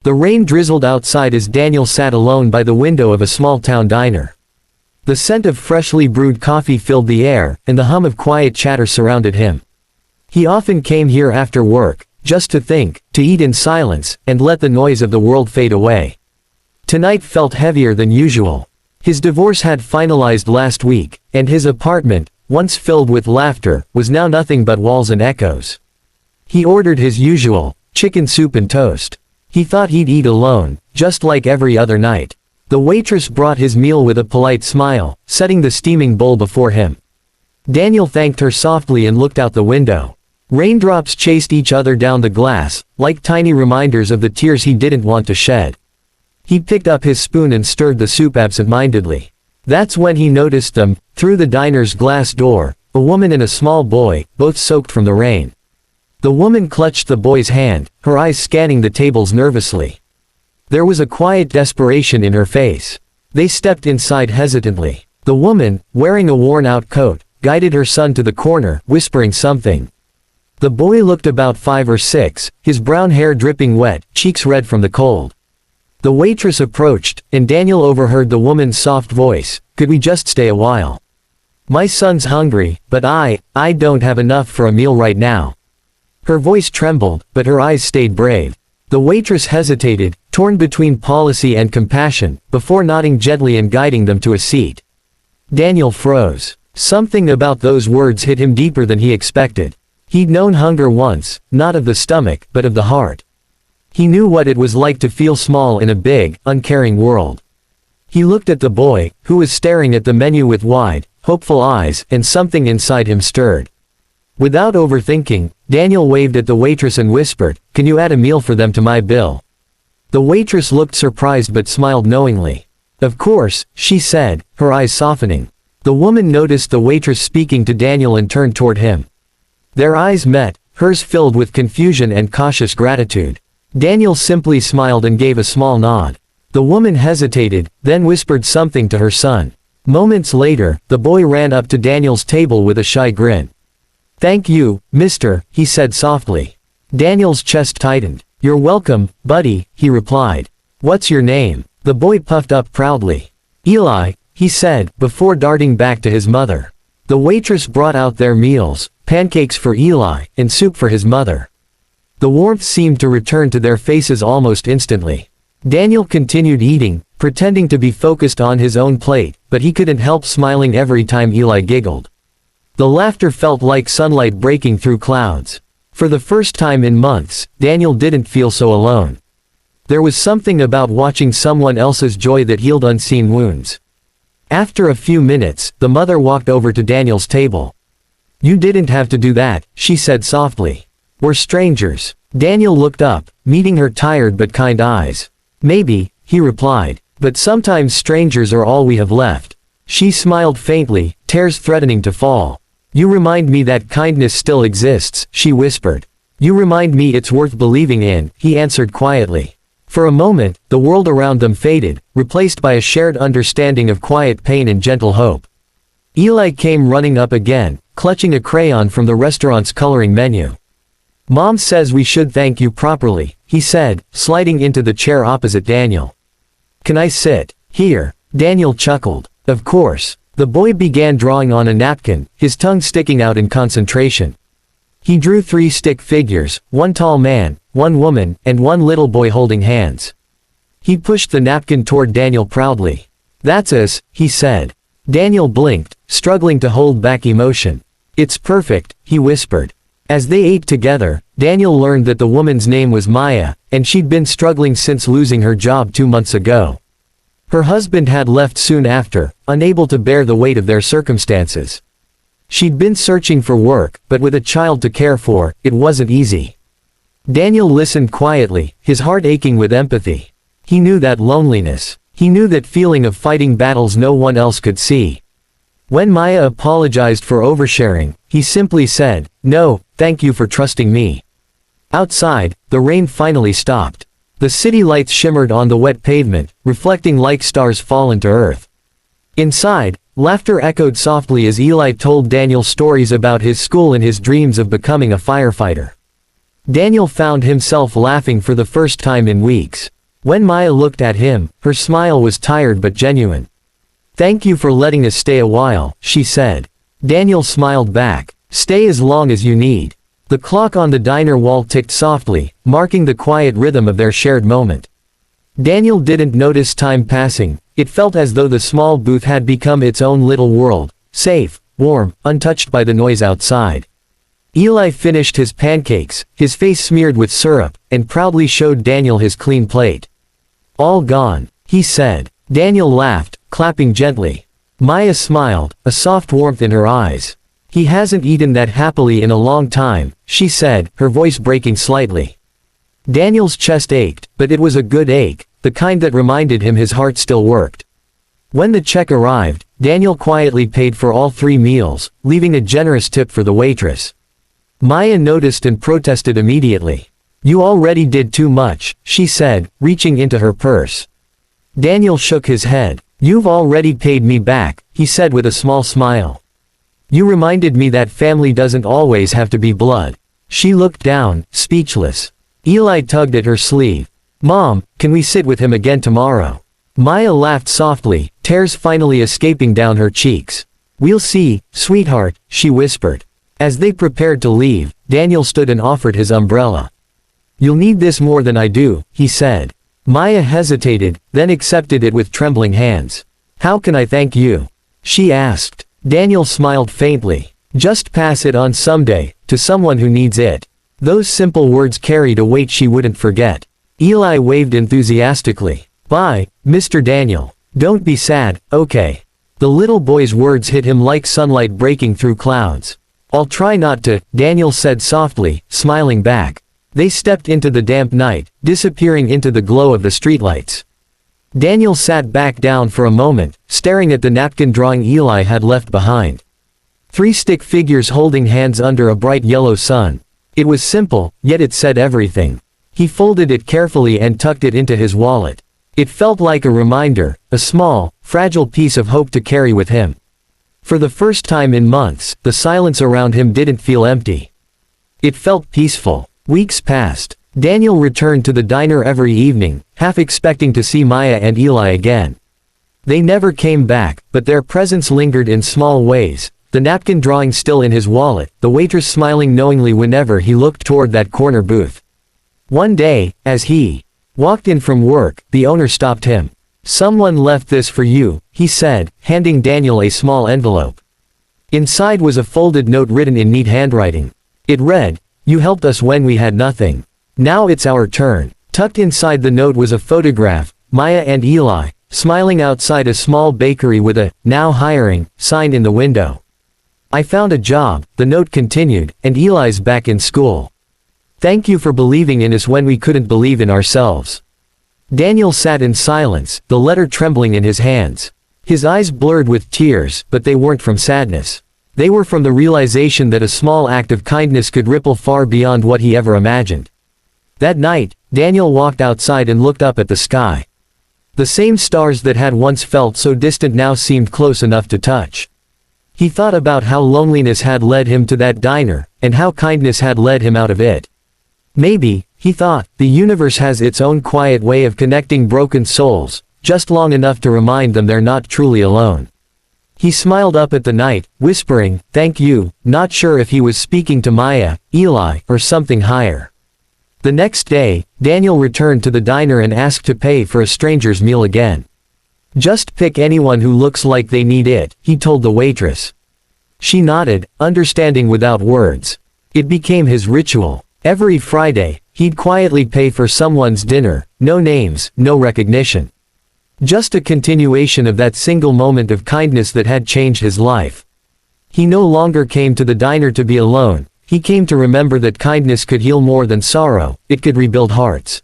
The rain drizzled outside as Daniel sat alone by the window of a small-town diner. The scent of freshly brewed coffee filled the air, and the hum of quiet chatter surrounded him. He often came here after work, just to think, to eat in silence, and let the noise of the world fade away. Tonight felt heavier than usual. His divorce had finalized last week, and his apartment, once filled with laughter, was now nothing but walls and echoes. He ordered his usual, chicken soup and toast. He thought he'd eat alone, just like every other night. The waitress brought his meal with a polite smile, setting the steaming bowl before him. Daniel thanked her softly and looked out the window. Raindrops chased each other down the glass, like tiny reminders of the tears he didn't want to shed. He picked up his spoon and stirred the soup absent-mindedly. That's when he noticed them, through the diner's glass door, a woman and a small boy, both soaked from the rain. The woman clutched the boy's hand, her eyes scanning the tables nervously. There was a quiet desperation in her face. They stepped inside hesitantly. The woman, wearing a worn-out coat, guided her son to the corner, whispering something. The boy looked about 5 or 6, his brown hair dripping wet, cheeks red from the cold. The waitress approached, and Daniel overheard the woman's soft voice, "Could we just stay a while? My son's hungry, but I don't have enough for a meal right now." Her voice trembled, but her eyes stayed brave. The waitress hesitated, torn between policy and compassion, before nodding gently and guiding them to a seat. Daniel froze. Something about those words hit him deeper than he expected. He'd known hunger once, not of the stomach, but of the heart. He knew what it was like to feel small in a big, uncaring world. He looked at the boy, who was staring at the menu with wide, hopeful eyes, and something inside him stirred. Without overthinking, Daniel waved at the waitress and whispered, "Can you add a meal for them to my bill?" The waitress looked surprised but smiled knowingly. "Of course," she said, her eyes softening. The woman noticed the waitress speaking to Daniel and turned toward him. Their eyes met, hers filled with confusion and cautious gratitude. Daniel simply smiled and gave a small nod. The woman hesitated, then whispered something to her son. Moments later, the boy ran up to Daniel's table with a shy grin. "Thank you, mister," he said softly. Daniel's chest tightened. "You're welcome, buddy," he replied. "What's your name?" The boy puffed up proudly. "Eli," he said, before darting back to his mother. The waitress brought out their meals, pancakes for Eli, and soup for his mother. The warmth seemed to return to their faces almost instantly. Daniel continued eating, pretending to be focused on his own plate, but he couldn't help smiling every time Eli giggled. The laughter felt like sunlight breaking through clouds. For the first time in months, Daniel didn't feel so alone. There was something about watching someone else's joy that healed unseen wounds. After a few minutes, the mother walked over to Daniel's table. "You didn't have to do that," she said softly. "We're strangers." Daniel looked up, meeting her tired but kind eyes. "Maybe," he replied, "but sometimes strangers are all we have left." She smiled faintly, tears threatening to fall. "You remind me that kindness still exists," she whispered. "You remind me it's worth believing in," he answered quietly. For a moment, the world around them faded, replaced by a shared understanding of quiet pain and gentle hope. Eli came running up again, clutching a crayon from the restaurant's coloring menu. "Mom says we should thank you properly," he said, sliding into the chair opposite Daniel. "Can I sit here?" Daniel chuckled. "Of course." The boy began drawing on a napkin, his tongue sticking out in concentration. He drew 3 stick figures, one tall man, one woman, and one little boy holding hands. He pushed the napkin toward Daniel proudly. "That's us," he said. Daniel blinked, struggling to hold back emotion. "It's perfect," he whispered. As they ate together, Daniel learned that the woman's name was Maya, and she'd been struggling since losing her job 2 months ago. Her husband had left soon after, unable to bear the weight of their circumstances. She'd been searching for work, but with a child to care for, it wasn't easy. Daniel listened quietly, his heart aching with empathy. He knew that loneliness. He knew that feeling of fighting battles no one else could see. When Maya apologized for oversharing, he simply said, "No, thank you for trusting me." Outside, the rain finally stopped. The city lights shimmered on the wet pavement, reflecting like stars fallen to earth. Inside, laughter echoed softly as Eli told Daniel stories about his school and his dreams of becoming a firefighter. Daniel found himself laughing for the first time in weeks. When Maya looked at him, her smile was tired but genuine. "Thank you for letting us stay a while," she said. Daniel smiled back. "Stay as long as you need." The clock on the diner wall ticked softly, marking the quiet rhythm of their shared moment. Daniel didn't notice time passing. It felt as though the small booth had become its own little world, safe, warm, untouched by the noise outside. Eli finished his pancakes, his face smeared with syrup, and proudly showed Daniel his clean plate. "All gone," he said. Daniel laughed, clapping gently. Maya smiled, a soft warmth in her eyes. "He hasn't eaten that happily in a long time," she said, her voice breaking slightly. Daniel's chest ached, but it was a good ache, the kind that reminded him his heart still worked. When the check arrived, Daniel quietly paid for all 3 meals, leaving a generous tip for the waitress. Maya noticed and protested immediately. "You already did too much," she said, reaching into her purse. Daniel shook his head. "You've already paid me back," he said with a small smile. "You reminded me that family doesn't always have to be blood." She looked down, speechless. Eli tugged at her sleeve. "Mom, can we sit with him again tomorrow?" Maya laughed softly, tears finally escaping down her cheeks. "We'll see, sweetheart," she whispered. As they prepared to leave, Daniel stood and offered his umbrella. "You'll need this more than I do," he said. Maya hesitated, then accepted it with trembling hands. "How can I thank you?" she asked. Daniel smiled faintly. "Just pass it on someday, to someone who needs it." Those simple words carried a weight she wouldn't forget. Eli waved enthusiastically. "Bye, Mr. Daniel. Don't be sad, okay?" The little boy's words hit him like sunlight breaking through clouds. "I'll try not to," Daniel said softly, smiling back. They stepped into the damp night, disappearing into the glow of the streetlights. Daniel sat back down for a moment, staring at the napkin drawing Eli had left behind. 3 stick figures holding hands under a bright yellow sun. It was simple, yet it said everything. He folded it carefully and tucked it into his wallet. It felt like a reminder, a small, fragile piece of hope to carry with him. For the first time in months, the silence around him didn't feel empty. It felt peaceful. Weeks passed. Daniel returned to the diner every evening, half expecting to see Maya and Eli again. They never came back, but their presence lingered in small ways, the napkin drawing still in his wallet, the waitress smiling knowingly whenever he looked toward that corner booth. One day, as he walked in from work, the owner stopped him. "Someone left this for you," he said, handing Daniel a small envelope. Inside was a folded note written in neat handwriting. It read, "You helped us when we had nothing. Now it's our turn." Tucked inside the note was a photograph, Maya and Eli, smiling outside a small bakery with a "Now Hiring" sign in the window. "I found a job," the note continued, "and Eli's back in school. Thank you for believing in us when we couldn't believe in ourselves." Daniel sat in silence, the letter trembling in his hands. His eyes blurred with tears, but they weren't from sadness. They were from the realization that a small act of kindness could ripple far beyond what he ever imagined. That night, Daniel walked outside and looked up at the sky. The same stars that had once felt so distant now seemed close enough to touch. He thought about how loneliness had led him to that diner, and how kindness had led him out of it. Maybe, he thought, the universe has its own quiet way of connecting broken souls, just long enough to remind them they're not truly alone. He smiled up at the night, whispering, "Thank you," not sure if he was speaking to Maya, Eli, or something higher. The next day, Daniel returned to the diner and asked to pay for a stranger's meal again. "Just pick anyone who looks like they need it," he told the waitress. She nodded, understanding without words. It became his ritual. Every Friday, he'd quietly pay for someone's dinner, no names, no recognition. Just a continuation of that single moment of kindness that had changed his life. He no longer came to the diner to be alone, he came to remember that kindness could heal more than sorrow, it could rebuild hearts.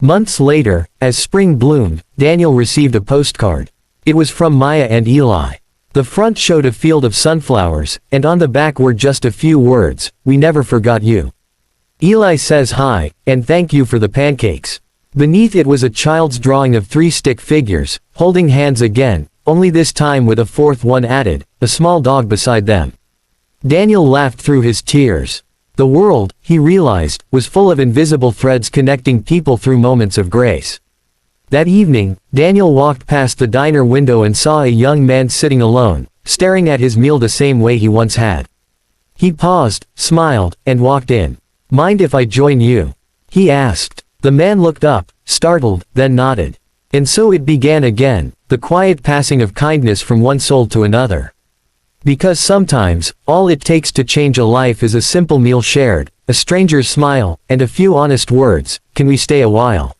Months later, as spring bloomed, Daniel received a postcard. It was from Maya and Eli. The front showed a field of sunflowers, and on the back were just a few words, "We never forgot you. Eli says hi, and thank you for the pancakes." Beneath it was a child's drawing of 3 stick figures, holding hands again, only this time with a 4th one added, a small dog beside them. Daniel laughed through his tears. The world, he realized, was full of invisible threads connecting people through moments of grace. That evening, Daniel walked past the diner window and saw a young man sitting alone, staring at his meal the same way he once had. He paused, smiled, and walked in. "Mind if I join you?" he asked. The man looked up, startled, then nodded. And so it began again, the quiet passing of kindness from one soul to another. Because sometimes, all it takes to change a life is a simple meal shared, a stranger's smile, and a few honest words. Can we stay a while?